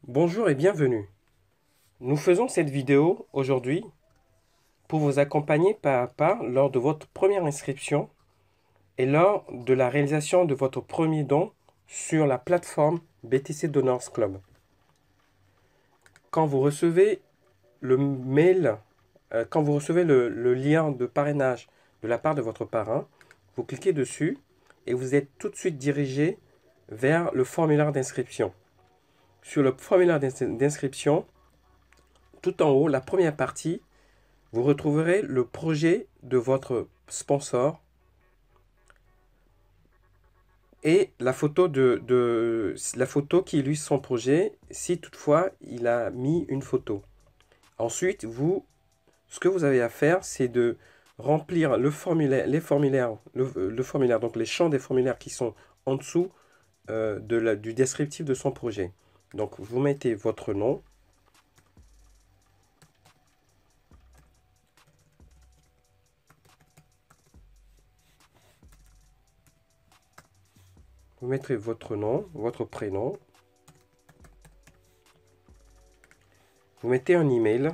Bonjour et bienvenue. Nous faisons cette vidéo aujourd'hui pour vous accompagner pas à pas lors de votre première inscription et lors de la réalisation de votre premier don sur la plateforme BTC Donors Club. Quand vous recevez le mail, quand vous recevez le lien de parrainage de la part de votre parrain, vous cliquez dessus et vous êtes tout de suite dirigé vers le formulaire d'inscription. Sur le formulaire d'inscription, tout en haut, la première partie, vous retrouverez le projet de votre sponsor et la photo la photo qui illustre son projet, si toutefois il a mis une photo. Ensuite, ce que vous avez à faire, c'est de remplir le formulaire, le formulaire, donc les champs des formulaires qui sont en dessous du descriptif de son projet. Donc, vous mettez votre nom. Vous mettrez votre nom, votre prénom. Vous mettez un email.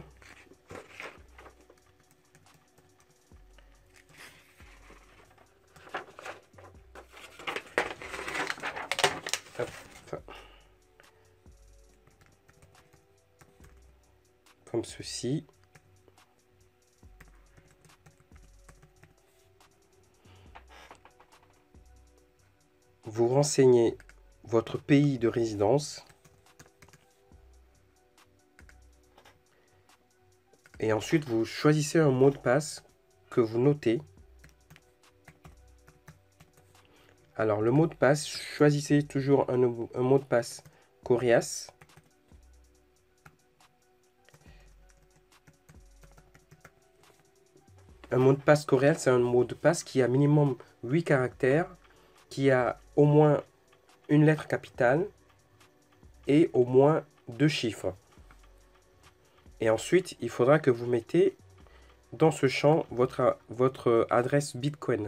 Comme ceci. Vous renseignez votre pays de résidence. Et ensuite, vous choisissez un mot de passe que vous notez. Alors, le mot de passe, choisissez toujours un mot de passe Corias. Un mot de passe Corias, c'est un mot de passe qui a minimum 8 caractères, qui a au moins une lettre capitale et au moins 2 chiffres. Et ensuite, il faudra que vous mettez dans ce champ votre adresse Bitcoin.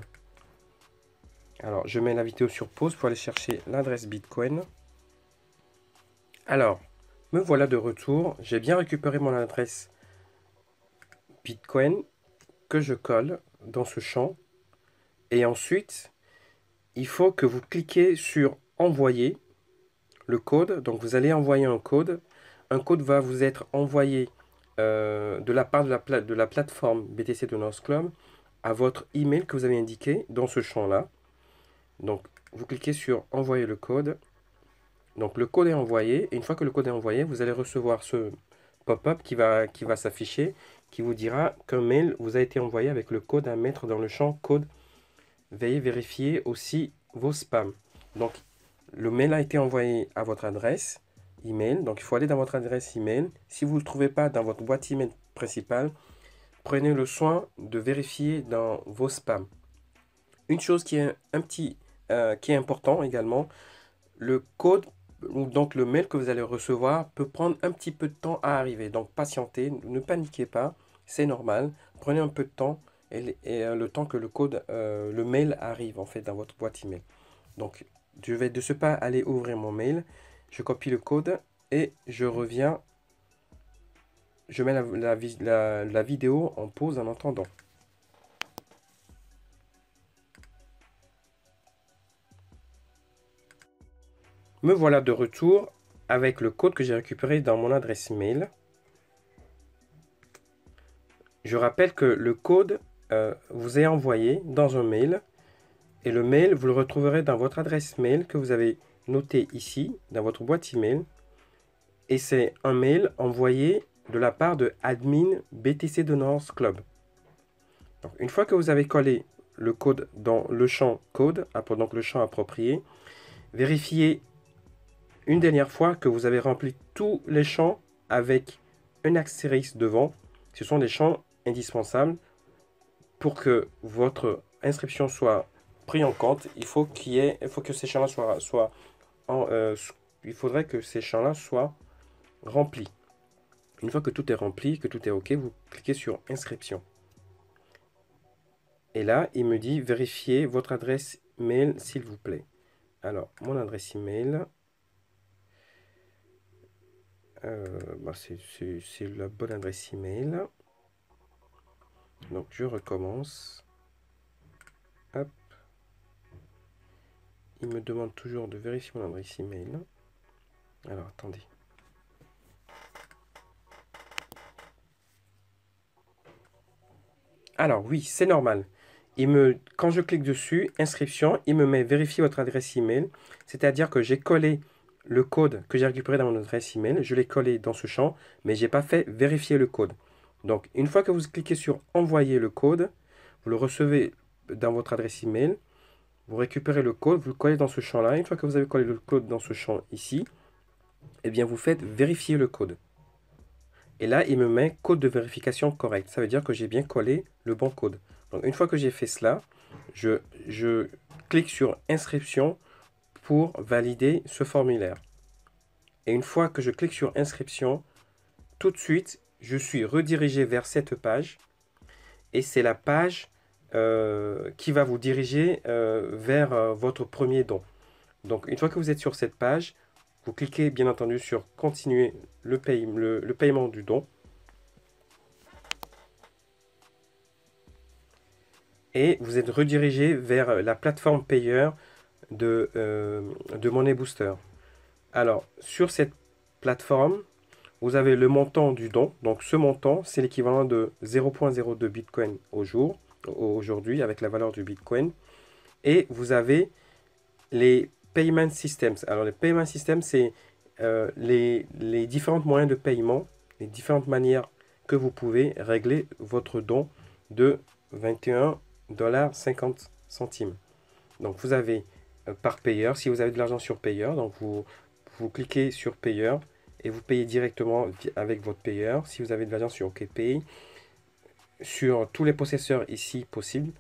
Alors, je mets la vidéo sur pause pour aller chercher l'adresse Bitcoin. Alors, me voilà de retour. J'ai bien récupéré mon adresse Bitcoin que je colle dans ce champ. Et ensuite, il faut que vous cliquez sur envoyer le code. Donc, vous allez envoyer un code. Un code va vous être envoyé de la part de la plateforme BTC Donors Club à votre email que vous avez indiqué dans ce champ-là. Donc, vous cliquez sur envoyer le code. Donc, le code est envoyé. Et une fois que le code est envoyé, vous allez recevoir ce pop-up qui va s'afficher, qui vous dira qu'un mail vous a été envoyé avec le code à mettre dans le champ code. Veuillez vérifier aussi vos spams. Donc, le mail a été envoyé à votre adresse email. Donc, il faut aller dans votre adresse email. Si vous ne le trouvez pas dans votre boîte email principale, prenez le soin de vérifier dans vos spams. Une chose qui est qui est important également, le code ou donc le mail que vous allez recevoir peut prendre un petit peu de temps à arriver. Donc patientez, ne paniquez pas, c'est normal. Prenez un peu de temps le temps que le mail arrive en fait dans votre boîte email. Donc je vais de ce pas aller ouvrir mon mail, je copie le code et je reviens. Je mets la vidéo en pause en attendant. Me voilà de retour avec le code que j'ai récupéré dans mon adresse mail. Je rappelle que le code vous est envoyé dans un mail et le mail, vous le retrouverez dans votre adresse mail que vous avez noté ici, dans votre boîte email. Et c'est un mail envoyé de la part de admin BTC Donors Club. Donc, une fois que vous avez collé le code dans le champ code, donc le champ approprié, vérifiez une dernière fois que vous avez rempli tous les champs avec un astérisque devant. Ce sont des champs indispensables pour que votre inscription soit prise en compte. Il faut que ces champs-là il faudrait que ces champs-là soient remplis. Une fois que tout est rempli, que tout est OK, vous cliquez sur inscription. Et là, il me dit vérifiez votre adresse mail s'il vous plaît. Alors, mon adresse email. C'est la bonne adresse email. Donc je recommence. Hop. Il me demande toujours de vérifier mon adresse email. Alors attendez. Alors oui, c'est normal. Quand je clique dessus, inscription, il me met vérifier votre adresse email. C'est-à-dire que j'ai collé le code que j'ai récupéré dans mon adresse email. Je l'ai collé dans ce champ, mais je n'ai pas fait vérifier le code. Donc, une fois que vous cliquez sur envoyer le code, vous le recevez dans votre adresse email. Vous récupérez le code, vous le collez dans ce champ-là. Une fois que vous avez collé le code dans ce champ ici, eh bien, vous faites vérifier le code. Et là, il me met code de vérification correct. Ça veut dire que j'ai bien collé le bon code. Donc, une fois que j'ai fait cela, je clique sur inscription pour valider ce formulaire. Et une fois que je clique sur inscription, tout de suite, je suis redirigé vers cette page. Et c'est la page qui va vous diriger vers votre premier don. Donc, une fois que vous êtes sur cette page, vous cliquez bien entendu sur continuer le paiement du don. Et vous êtes redirigé vers la plateforme payeur de Money Booster. Alors, sur cette plateforme, vous avez le montant du don. Donc, ce montant, c'est l'équivalent de 0,02 Bitcoin aujourd'hui, avec la valeur du Bitcoin. Et vous avez les Payment Systems. Alors, les Payment Systems, c'est les différents moyens de paiement, les différentes manières que vous pouvez régler votre don de 21,50 $. Donc, vous avez par payeur, si vous avez de l'argent sur payeur, donc vous cliquez sur payeur et vous payez directement avec votre payeur. Si vous avez de l'argent sur OKPay, sur tous les processeurs ici possibles,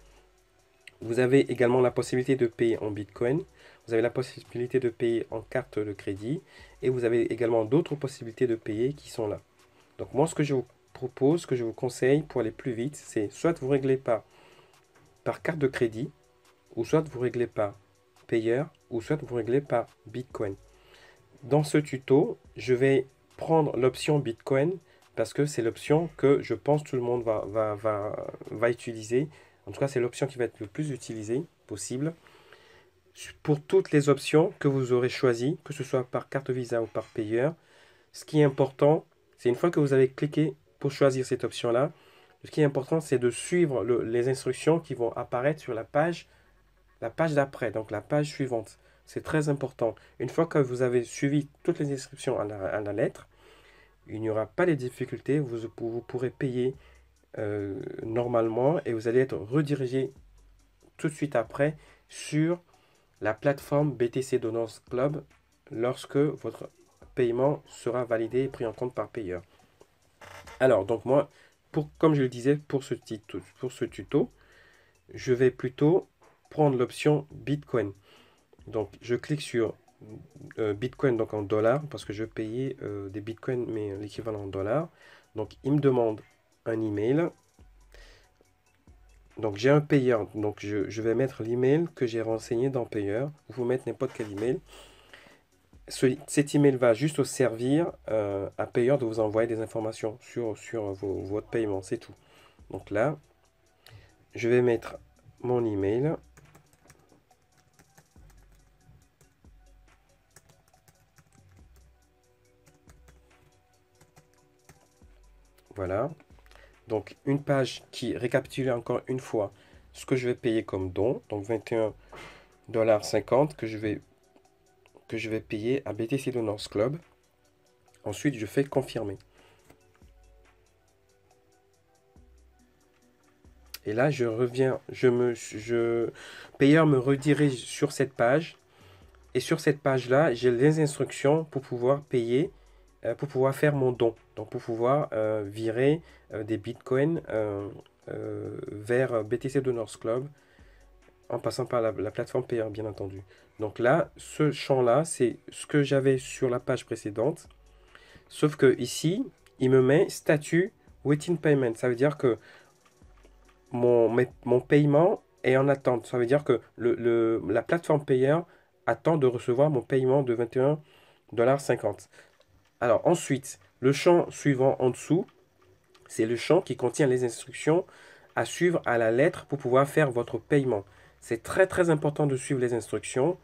vous avez également la possibilité de payer en Bitcoin. Vous avez la possibilité de payer en carte de crédit. Et vous avez également d'autres possibilités de payer qui sont là. Donc moi, ce que je vous propose, ce que je vous conseille pour aller plus vite, c'est soit vous réglez par carte de crédit, ou soit vous réglez par payeur, ou soit vous réglez par Bitcoin. Dans ce tuto, je vais prendre l'option Bitcoin parce que c'est l'option que je pense tout le monde va utiliser. En tout cas, c'est l'option qui va être le plus utilisée possible. Pour toutes les options que vous aurez choisies, que ce soit par carte Visa ou par payeur, ce qui est important, c'est une fois que vous avez cliqué pour choisir cette option-là, ce qui est important, c'est de suivre les instructions qui vont apparaître sur la page d'après, donc la page suivante. C'est très important. Une fois que vous avez suivi toutes les instructions à la lettre, il n'y aura pas de difficultés. Vous pourrez payer normalement et vous allez être redirigé tout de suite après sur la plateforme BTC Donors Club lorsque votre paiement sera validé et pris en compte par payeur. Alors, donc moi, comme je le disais, pour ce tuto, je vais plutôt prendre l'option Bitcoin. Donc, je clique sur Bitcoin donc en dollars parce que je payais des Bitcoins mais l'équivalent en dollars. Donc, il me demande un email. Donc, j'ai un payeur. Donc, je vais mettre l'email que j'ai renseigné dans payeur. Vous pouvez mettre n'importe quel email. Cet email va juste servir à payeur de vous envoyer des informations sur votre paiement. C'est tout. Donc là, je vais mettre mon email. Voilà. Donc, une page qui récapitule encore une fois ce que je vais payer comme don. Donc, 21,50 $ que je vais payer à BTC Donors Club. Ensuite, je fais confirmer. Et là, je reviens, payeur me redirige sur cette page. Et sur cette page-là, j'ai les instructions pour pouvoir payer, pour pouvoir faire mon don. Donc, pour pouvoir virer des bitcoins vers BTC Donors Club en passant par la plateforme payeur, bien entendu. Donc là, ce champ-là, c'est ce que j'avais sur la page précédente. Sauf que ici, il me met statut waiting payment. Ça veut dire que mon paiement est en attente. Ça veut dire que la plateforme payeur attend de recevoir mon paiement de 21,50 $. Alors ensuite, le champ suivant en dessous, c'est le champ qui contient les instructions à suivre à la lettre pour pouvoir faire votre paiement. C'est très très important de suivre les instructions.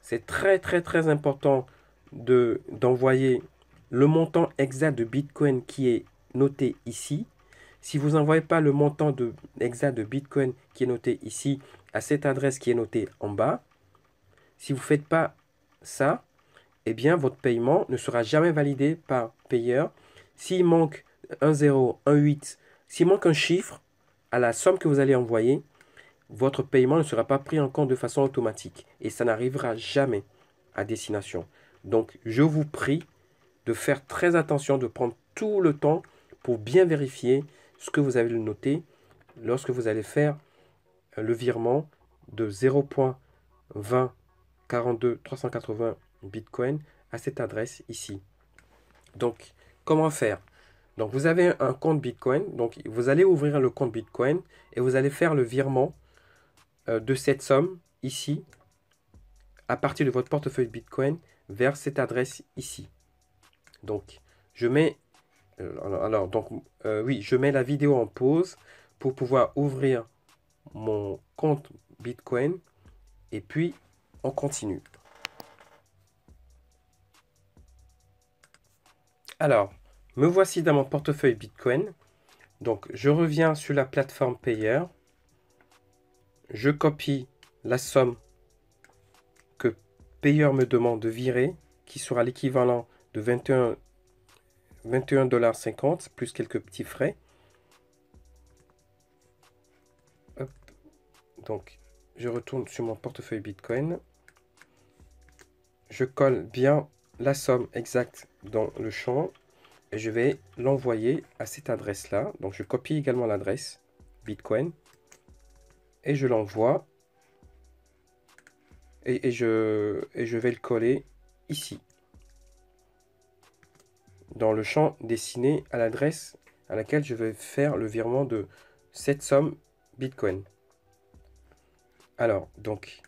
C'est très très très important d'envoyer le montant exact de Bitcoin qui est noté ici. Si vous n'envoyez pas le montant exact de Bitcoin qui est noté ici à cette adresse qui est notée en bas, si vous ne faites pas ça, eh bien votre paiement ne sera jamais validé par payeur. S'il manque un 0, un 8, s'il manque un chiffre à la somme que vous allez envoyer, votre paiement ne sera pas pris en compte de façon automatique. Et ça n'arrivera jamais à destination. Donc, je vous prie de faire très attention, de prendre tout le temps pour bien vérifier ce que vous avez noté lorsque vous allez faire le virement de 0.2042 380 Bitcoin à cette adresse ici. Donc, comment faire? Donc, vous avez un compte Bitcoin. Donc, vous allez ouvrir le compte Bitcoin et vous allez faire le virement de cette somme ici à partir de votre portefeuille Bitcoin vers cette adresse ici. Donc, je mets je mets la vidéo en pause pour pouvoir ouvrir mon compte Bitcoin et puis on continue. Alors, me voici dans mon portefeuille Bitcoin. Donc, je reviens sur la plateforme Payer. Je copie la somme que Payer me demande de virer, qui sera l'équivalent de 21,50 $ plus quelques petits frais. Hop. Donc, je retourne sur mon portefeuille Bitcoin. Je colle bien la somme exacte dans le champ et je vais l'envoyer à cette adresse-là. Donc, je copie également l'adresse Bitcoin et je l'envoie et je vais le coller ici dans le champ destiné à l'adresse à laquelle je vais faire le virement de cette somme Bitcoin. Alors, donc,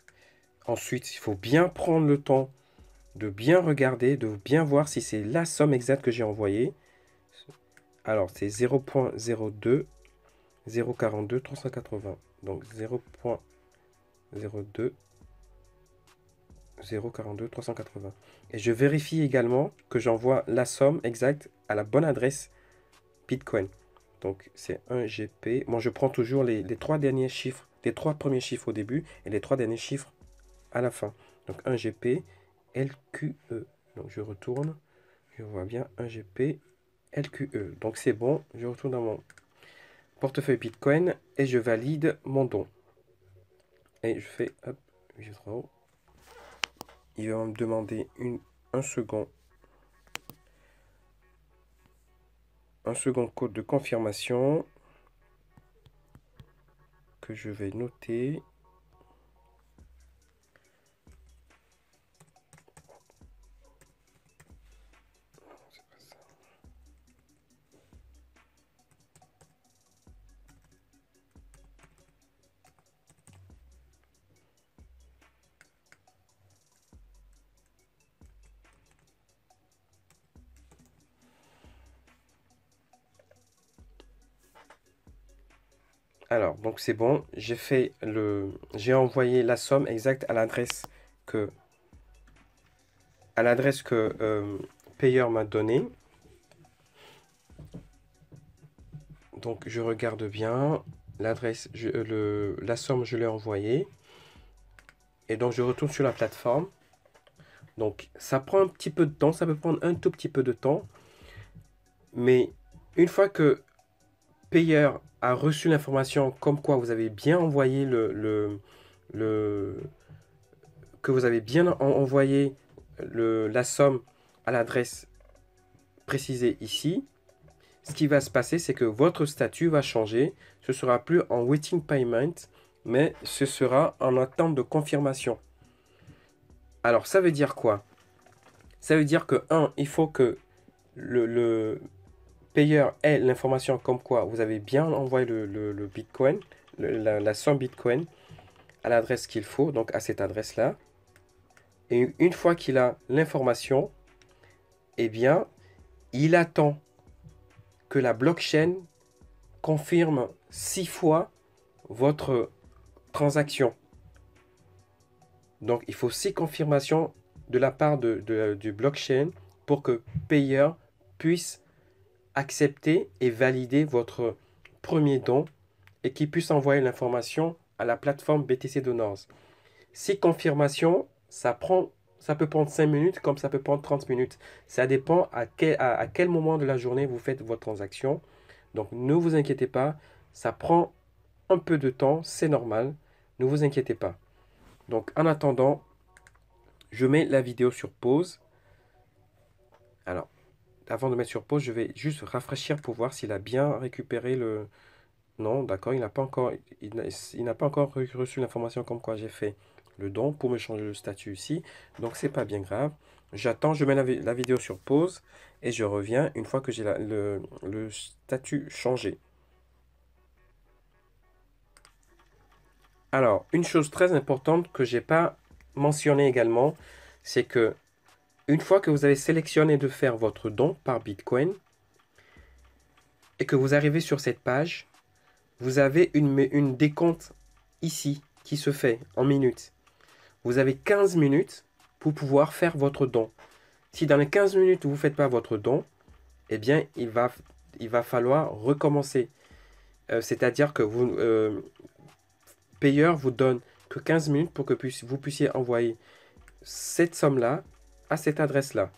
ensuite, il faut bien prendre le temps de bien regarder, de bien voir si c'est la somme exacte que j'ai envoyée. Alors, c'est 0.02 042 380. Donc, 0.02 042 380. Et je vérifie également que j'envoie la somme exacte à la bonne adresse Bitcoin. Donc, c'est 1 GP. Moi, je prends toujours les trois derniers chiffres, les trois premiers chiffres au début et les trois derniers chiffres à la fin. Donc, 1 GP LQE. Donc, je retourne. Je vois bien 1 GP LQE. Donc, c'est bon. Je retourne dans mon portefeuille Bitcoin et je valide mon don. Et je fais hop, withdraw. Il va me demander un second code de confirmation que je vais noter. Alors, donc c'est bon, j'ai envoyé la somme exacte à l'adresse que Payer m'a donnée. Donc je regarde bien l'adresse, la somme je l'ai envoyée. Et donc je retourne sur la plateforme. Donc ça prend un petit peu de temps, ça peut prendre un tout petit peu de temps. Mais une fois que Payer a reçu l'information comme quoi vous avez bien envoyé que vous avez bien envoyé la somme à l'adresse précisée ici, ce qui va se passer, c'est que votre statut va changer. Ce ne sera plus en waiting payment, mais ce sera en attente de confirmation. Alors, ça veut dire quoi? Ça veut dire que, il faut que le payeur ait l'information comme quoi vous avez bien envoyé le Bitcoin, la somme Bitcoin à l'adresse qu'il faut, donc à cette adresse-là. Et une fois qu'il a l'information, eh bien, il attend que la blockchain confirme 6 fois votre transaction. Donc, il faut 6 confirmations de la part du blockchain pour que payeur puisse accepter et valider votre premier don et qu'il puisse envoyer l'information à la plateforme BTC Donors. 6 confirmations, ça peut prendre 5 minutes comme ça peut prendre 30 minutes. Ça dépend à quel moment de la journée vous faites votre transaction. Donc, ne vous inquiétez pas, ça prend un peu de temps, c'est normal. Ne vous inquiétez pas. Donc, en attendant, je mets la vidéo sur pause. Alors, avant de mettre sur pause, je vais juste rafraîchir pour voir s'il a bien récupéré le... Non, d'accord, il n'a pas encore reçu l'information comme quoi j'ai fait le don pour me changer le statut ici. Donc, c'est pas bien grave. J'attends, je mets la vidéo sur pause et je reviens une fois que j'ai le statut changé. Alors, une chose très importante que j'ai pas mentionné également, c'est que une fois que vous avez sélectionné de faire votre don par Bitcoin et que vous arrivez sur cette page, vous avez une décompte ici qui se fait en minutes. Vous avez 15 minutes pour pouvoir faire votre don. Si dans les 15 minutes vous ne faites pas votre don, eh bien il va falloir recommencer. C'est-à-dire que payeur vous donne que 15 minutes pour que vous puissiez envoyer cette somme-là à cette adresse-là.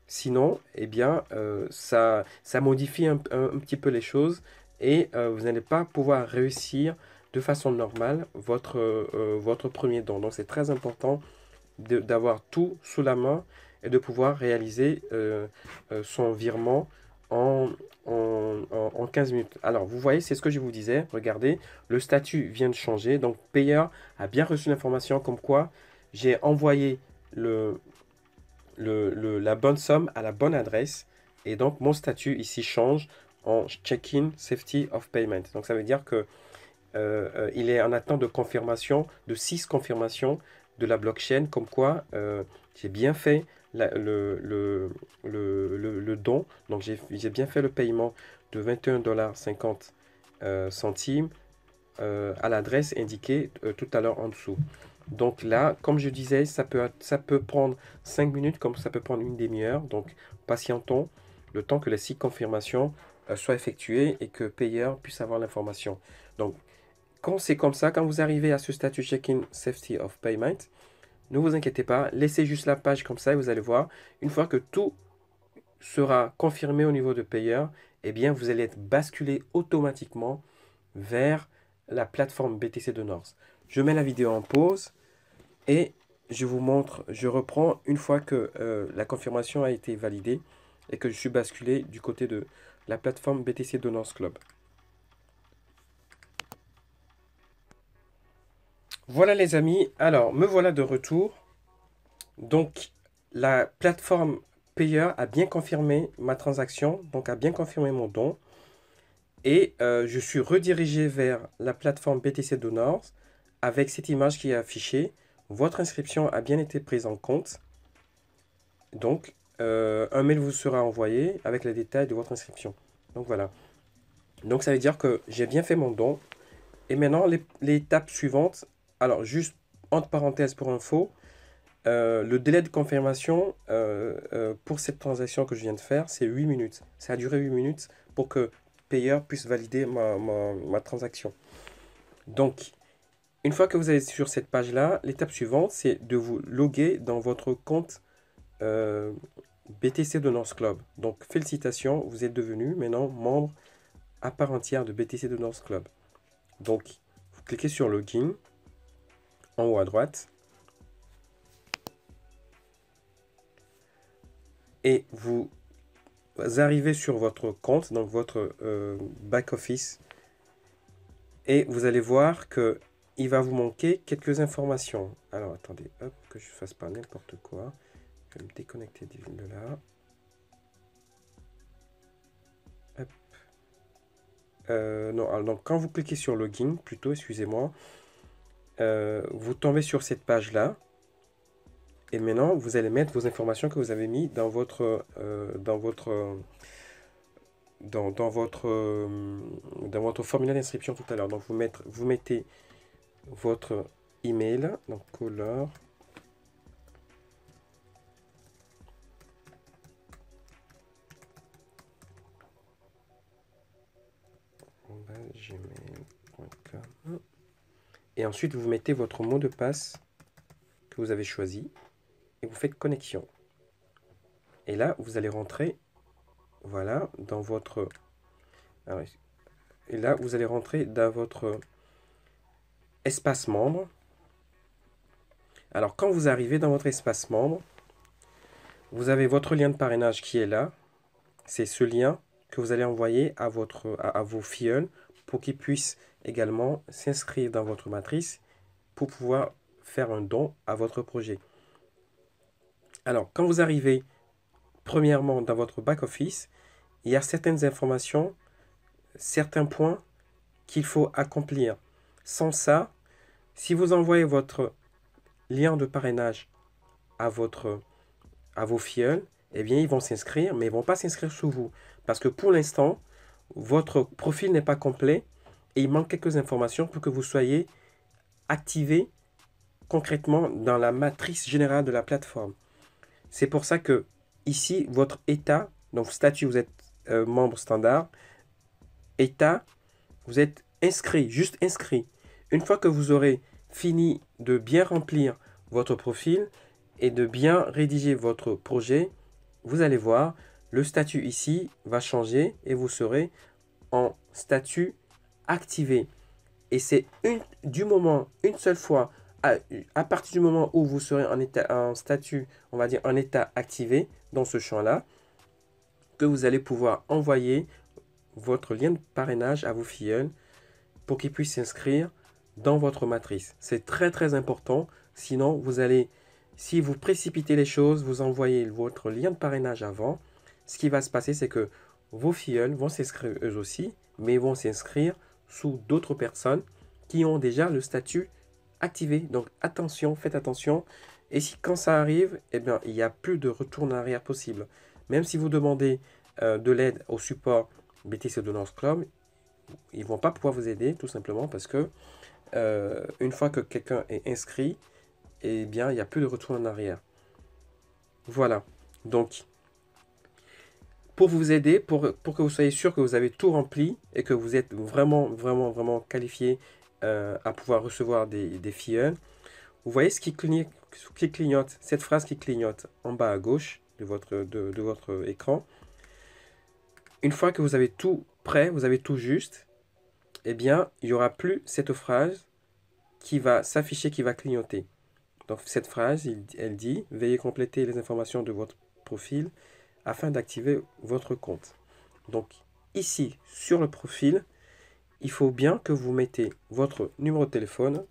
Sinon, eh bien, ça modifie un petit peu les choses et vous n'allez pas pouvoir réussir de façon normale votre premier don. Donc, c'est très important d'avoir tout sous la main et de pouvoir réaliser son virement en 15 minutes. Alors, vous voyez, c'est ce que je vous disais. Regardez, le statut vient de changer. Donc, payeur a bien reçu l'information comme quoi j'ai envoyé la bonne somme à la bonne adresse. Et donc, mon statut ici change en check-in safety of payment. Donc, ça veut dire que il est en attente de confirmation, de 6 confirmations de la blockchain, comme quoi j'ai bien fait le don. Donc, j'ai bien fait le paiement de 21,50 $, à l'adresse indiquée tout à l'heure en dessous. Donc là, comme je disais, ça peut prendre 5 minutes comme ça peut prendre une demi-heure. Donc, patientons le temps que les 6 confirmations soient effectuées et que payeur puisse avoir l'information. Donc, quand c'est comme ça, quand vous arrivez à ce statut Check-in Safety of Payment, ne vous inquiétez pas, laissez juste la page comme ça et vous allez voir, une fois que tout sera confirmé au niveau de payeur, eh bien, vous allez être basculé automatiquement vers la plateforme BTC de North. Je mets la vidéo en pause et je vous montre, je reprends une fois que la confirmation a été validée et que je suis basculé du côté de la plateforme BTC Donors Club. Voilà les amis, alors me voilà de retour. Donc la plateforme payeur a bien confirmé ma transaction, donc a bien confirmé mon don. Et je suis redirigé vers la plateforme BTC Donors avec cette image qui est affichée. Votre inscription a bien été prise en compte. Donc, un mail vous sera envoyé avec les détails de votre inscription. Donc voilà. Donc ça veut dire que j'ai bien fait mon don. Et maintenant, l'étape suivante. Alors, juste entre parenthèses pour info, le délai de confirmation pour cette transaction que je viens de faire, c'est 8 minutes. Ça a duré 8 minutes pour que payeur puisse valider ma transaction. Donc, une fois que vous êtes sur cette page-là, l'étape suivante, c'est de vous loguer dans votre compte BTC Donors Club. Donc, félicitations, vous êtes devenu maintenant membre à part entière de BTC Donors Club. Donc, vous cliquez sur Login en haut à droite. Et vous arrivez sur votre compte, donc votre back-office. Et vous allez voir que il va vous manquer quelques informations. Alors, attendez, hop, que je ne fasse pas n'importe quoi. Je vais me déconnecter de là. Hop. Non, alors, donc quand vous cliquez sur Login, plutôt, excusez-moi, vous tombez sur cette page-là. Et maintenant, vous allez mettre vos informations que vous avez mis dans votre formulaire d'inscription tout à l'heure. Donc, vous mettez votre email, donc color, gmail.com. Et ensuite, vous mettez votre mot de passe que vous avez choisi et vous faites connexion. Et là, vous allez rentrer, voilà, dans votre... Et là, vous allez rentrer dans votre espace membre. Alors, quand vous arrivez dans votre espace membre, vous avez votre lien de parrainage qui est là. C'est ce lien que vous allez envoyer à vos filleuls pour qu'ils puissent également s'inscrire dans votre matrice pour pouvoir faire un don à votre projet. Alors, quand vous arrivez premièrement dans votre back-office, il y a certaines informations, certains points qu'il faut accomplir. Sans ça, si vous envoyez votre lien de parrainage à vos filleuls, eh bien, ils vont s'inscrire, mais ils ne vont pas s'inscrire sous vous. Parce que pour l'instant, votre profil n'est pas complet et il manque quelques informations pour que vous soyez activé concrètement dans la matrice générale de la plateforme. C'est pour ça que ici, votre état, donc statut, vous êtes membre standard, état, vous êtes inscrit, juste inscrit. Une fois que vous aurez fini de bien remplir votre profil et de bien rédiger votre projet, vous allez voir, le statut ici va changer et vous serez en statut activé. Et c'est une seule fois, à partir du moment où vous serez en statut, on va dire en état activé dans ce champ-là, que vous allez pouvoir envoyer votre lien de parrainage à vos filleuls pour qu'ils puissent s'inscrire dans votre matrice. C'est très très important, sinon vous allez, si vous précipitez les choses, vous envoyez votre lien de parrainage avant, ce qui va se passer, c'est que vos filleuls vont s'inscrire eux aussi, mais ils vont s'inscrire sous d'autres personnes qui ont déjà le statut activé. Donc attention, faites attention. Et si quand ça arrive, eh bien, il n'y a plus de retour en arrière possible. Même si vous demandez de l'aide au support BTC Donors Club, ils ne vont pas pouvoir vous aider tout simplement parce que une fois que quelqu'un est inscrit, eh bien, il n'y a plus de retour en arrière. Voilà. Donc, pour vous aider, pour que vous soyez sûr que vous avez tout rempli et que vous êtes vraiment qualifié à pouvoir recevoir des filleuls, vous voyez ce qui clignote, cette phrase qui clignote en bas à gauche de votre écran. Une fois que vous avez tout prêt, vous avez tout juste, eh bien, il n'y aura plus cette phrase qui va s'afficher, qui va clignoter. Donc, cette phrase, elle dit « Veuillez compléter les informations de votre profil afin d'activer votre compte. » Donc, ici, sur le profil, il faut bien que vous mettez votre numéro de téléphone.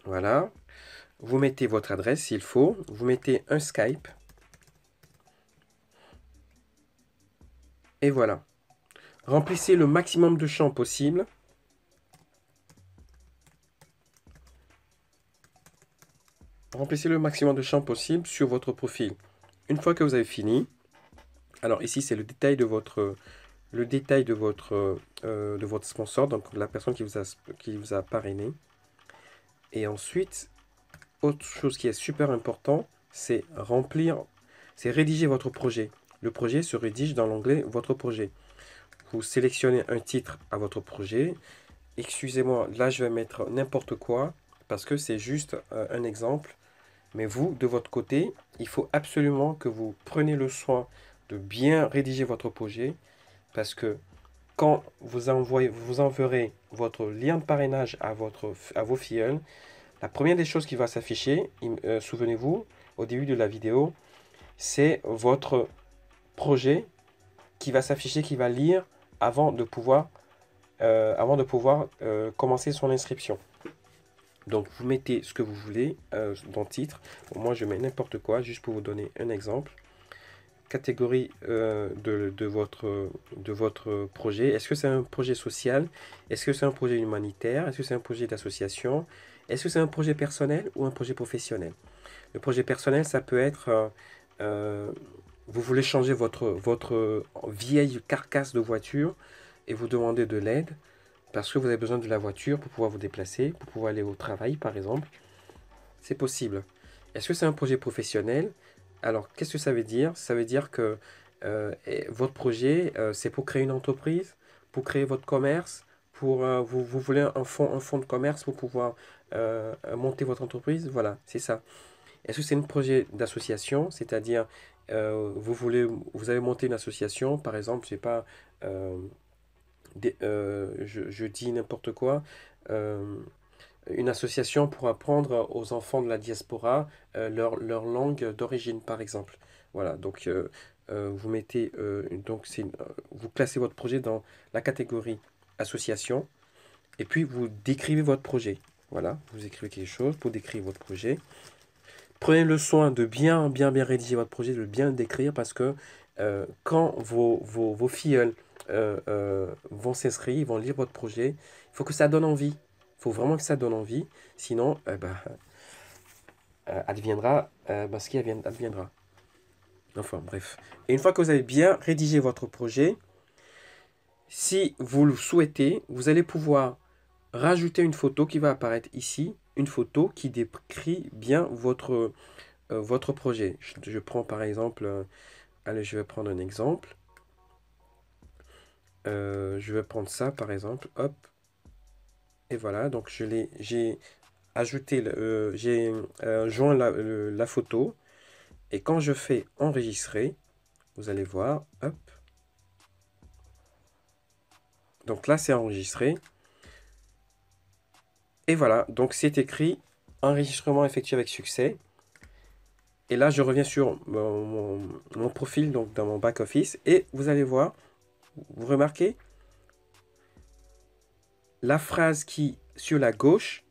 Voilà. Vous mettez votre adresse s'il faut. Vous mettez un Skype. Et voilà. Remplissez le maximum de champs possible. Remplissez le maximum de champs possible sur votre profil. Une fois que vous avez fini, alors ici c'est le détail de votre sponsor, donc la personne qui vous a parrainé. Et ensuite, autre chose qui est super important, c'est rédiger votre projet. Le projet se rédige dans l'onglet Votre projet. Vous sélectionnez un titre à votre projet. Excusez-moi, là je vais mettre n'importe quoi parce que c'est juste un exemple. Mais vous, de votre côté, il faut absolument que vous preniez le soin de bien rédiger votre projet parce que quand vous enverrez votre lien de parrainage à vos filleuls, la première des choses qui va s'afficher, souvenez-vous, au début de la vidéo, c'est votre projet qui va s'afficher, qui va lire avant de pouvoir commencer son inscription. Donc, vous mettez ce que vous voulez dans le titre. Bon, moi, je mets n'importe quoi, juste pour vous donner un exemple. catégorie de votre projet. Est-ce que c'est un projet social? Est-ce que c'est un projet humanitaire? Est-ce que c'est un projet d'association? Est-ce que c'est un projet personnel ou un projet professionnel? Le projet personnel, ça peut être, vous voulez changer votre vieille carcasse de voiture et vous demandez de l'aide parce que vous avez besoin de la voiture pour pouvoir vous déplacer, pour pouvoir aller au travail, par exemple. C'est possible. Est-ce que c'est un projet professionnel? Alors, qu'est-ce que ça veut dire? Ça veut dire que votre projet, c'est pour créer une entreprise, pour créer votre commerce, vous voulez un fonds de commerce pour pouvoir monter votre entreprise. Voilà, c'est ça. Est-ce que c'est un projet d'association? C'est-à-dire, vous avez monté une association, par exemple, je sais pas, euh, je dis n'importe quoi, euh, une association pour apprendre aux enfants de la diaspora leur langue d'origine, par exemple. Voilà, donc vous mettez, vous classez votre projet dans la catégorie association, et puis vous décrivez votre projet. Voilà, vous écrivez quelque chose pour décrire votre projet. Prenez le soin de bien rédiger votre projet, de le bien décrire, parce que quand vos filleuls vont s'inscrire, ils vont lire votre projet, il faut que ça donne envie. Il faut vraiment que ça donne envie. Sinon, adviendra ce qui adviendra. Enfin, bref. Et une fois que vous avez bien rédigé votre projet, si vous le souhaitez, vous allez pouvoir rajouter une photo qui va apparaître ici. Une photo qui décrit bien votre projet. Je prends par exemple, allez, je vais prendre un exemple. Je vais prendre ça par exemple, hop. Et voilà, donc j'ai ajouté, j'ai joint la photo. Et quand je fais enregistrer, vous allez voir, hop. Donc là, c'est enregistré. Et voilà, donc c'est écrit enregistrement effectué avec succès. Et là, je reviens sur mon profil, donc dans mon back-office. Et vous allez voir, vous remarquez, la phrase qui, sur la gauche,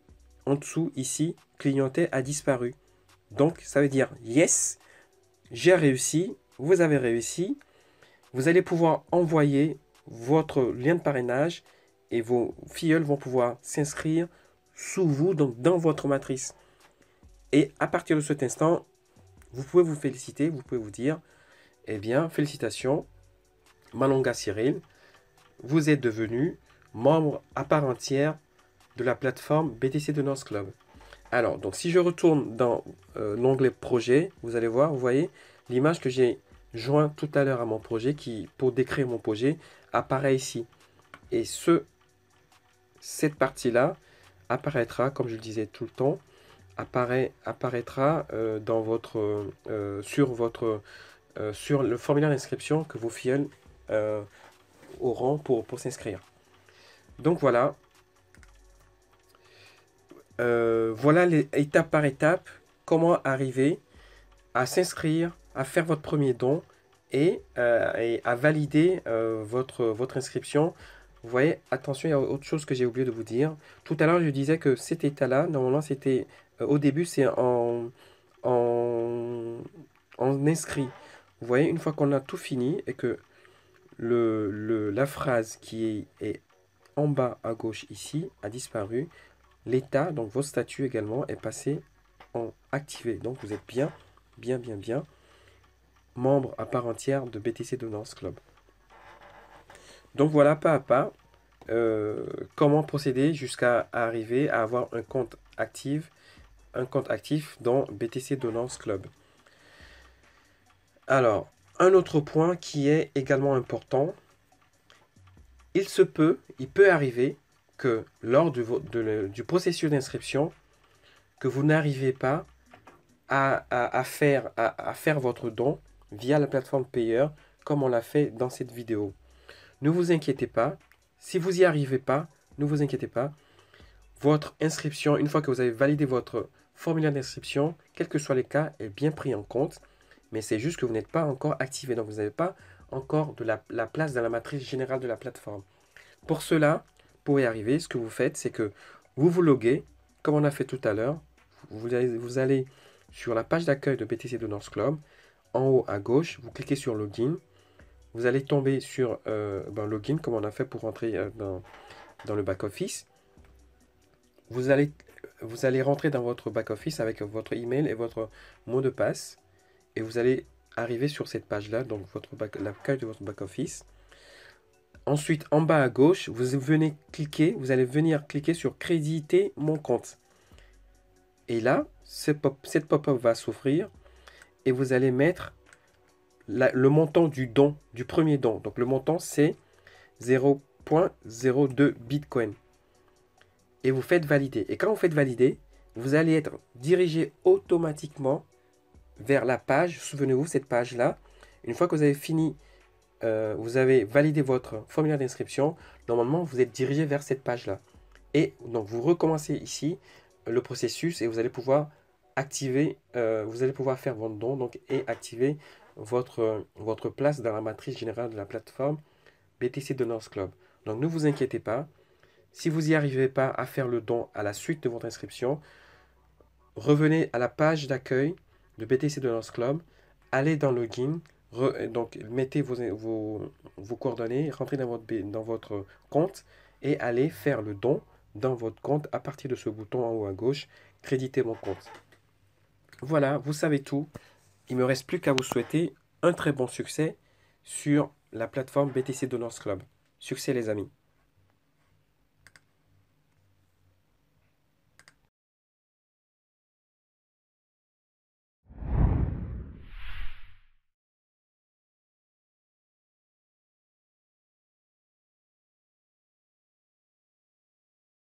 en dessous, ici, clignotait, a disparu. Donc, ça veut dire, yes, j'ai réussi, vous avez réussi. Vous allez pouvoir envoyer votre lien de parrainage et vos filleuls vont pouvoir s'inscrire sous vous, donc dans votre matrice. Et à partir de cet instant, vous pouvez vous féliciter, vous pouvez vous dire, eh bien, félicitations, Malonga Cyril, vous êtes devenu membre à part entière de la plateforme BTC de North Club. Alors, donc si je retourne dans l'onglet projet, vous allez voir, vous voyez, l'image que j'ai joint tout à l'heure à mon projet, qui, pour décrire mon projet, apparaît ici. Et cette partie-là apparaîtra, comme je le disais tout le temps, apparaîtra sur le formulaire d'inscription que vos filleuls auront pour s'inscrire. Donc voilà. Voilà les étape par étape, comment arriver à s'inscrire, à faire votre premier don et à valider votre inscription. Vous voyez, attention, il y a autre chose que j'ai oublié de vous dire. Tout à l'heure, je disais que cet état-là, normalement, c'était au début, c'est en inscrit. Vous voyez, une fois qu'on a tout fini et que la phrase qui est en bas à gauche ici a disparu, l'état, donc vos statuts également, est passé en activé. Donc vous êtes bien membre à part entière de BTC Donors Club. Donc voilà, pas à pas, comment procéder jusqu'à arriver à avoir un compte actif dans BTC Donors Club. Alors, un autre point qui est également important, il peut arriver que lors du processus d'inscription, que vous n'arrivez pas à faire votre don via la plateforme payeur comme on l'a fait dans cette vidéo. Ne vous inquiétez pas. Si vous n'y arrivez pas, ne vous inquiétez pas. Votre inscription, une fois que vous avez validé votre formulaire d'inscription, quels que soient les cas, est bien pris en compte. Mais c'est juste que vous n'êtes pas encore activé. Donc vous n'avez pas encore de la place dans la matrice générale de la plateforme. Pour cela, pour y arriver, ce que vous faites, c'est que vous vous loguez, comme on a fait tout à l'heure. Vous allez sur la page d'accueil de BTC Donors Club. en haut à gauche, vous cliquez sur Login. Vous allez tomber sur Login, comme on a fait pour rentrer dans le back-office. Vous allez rentrer dans votre back-office avec votre email et votre mot de passe. Et vous allez arriver sur cette page-là, donc la page de votre back-office. Ensuite, en bas à gauche, vous allez venir cliquer sur Créditer mon compte. Et là, cette pop-up va s'ouvrir et vous allez mettre le montant du don, du premier don. Donc le montant, c'est 0,02 Bitcoin. Et vous faites valider. Et quand vous faites valider, vous allez être dirigé automatiquement vers la page. Souvenez-vous, cette page-là, une fois que vous avez fini, vous avez validé votre formulaire d'inscription, normalement, vous êtes dirigé vers cette page-là. Et donc, vous recommencez ici le processus et vous allez pouvoir activer, vous allez pouvoir faire votre don donc, et activer votre place dans la matrice générale de la plateforme BTC Donors Club. Donc, ne vous inquiétez pas. Si vous n'y arrivez pas à faire le don à la suite de votre inscription, revenez à la page d'accueil de BTC Donors Club, allez dans Login, donc mettez vos coordonnées, rentrez dans votre compte et allez faire le don dans votre compte à partir de ce bouton en haut à gauche, créditer mon compte. Voilà, vous savez tout. Il ne me reste plus qu'à vous souhaiter un très bon succès sur la plateforme BTC Donors Club. Succès les amis.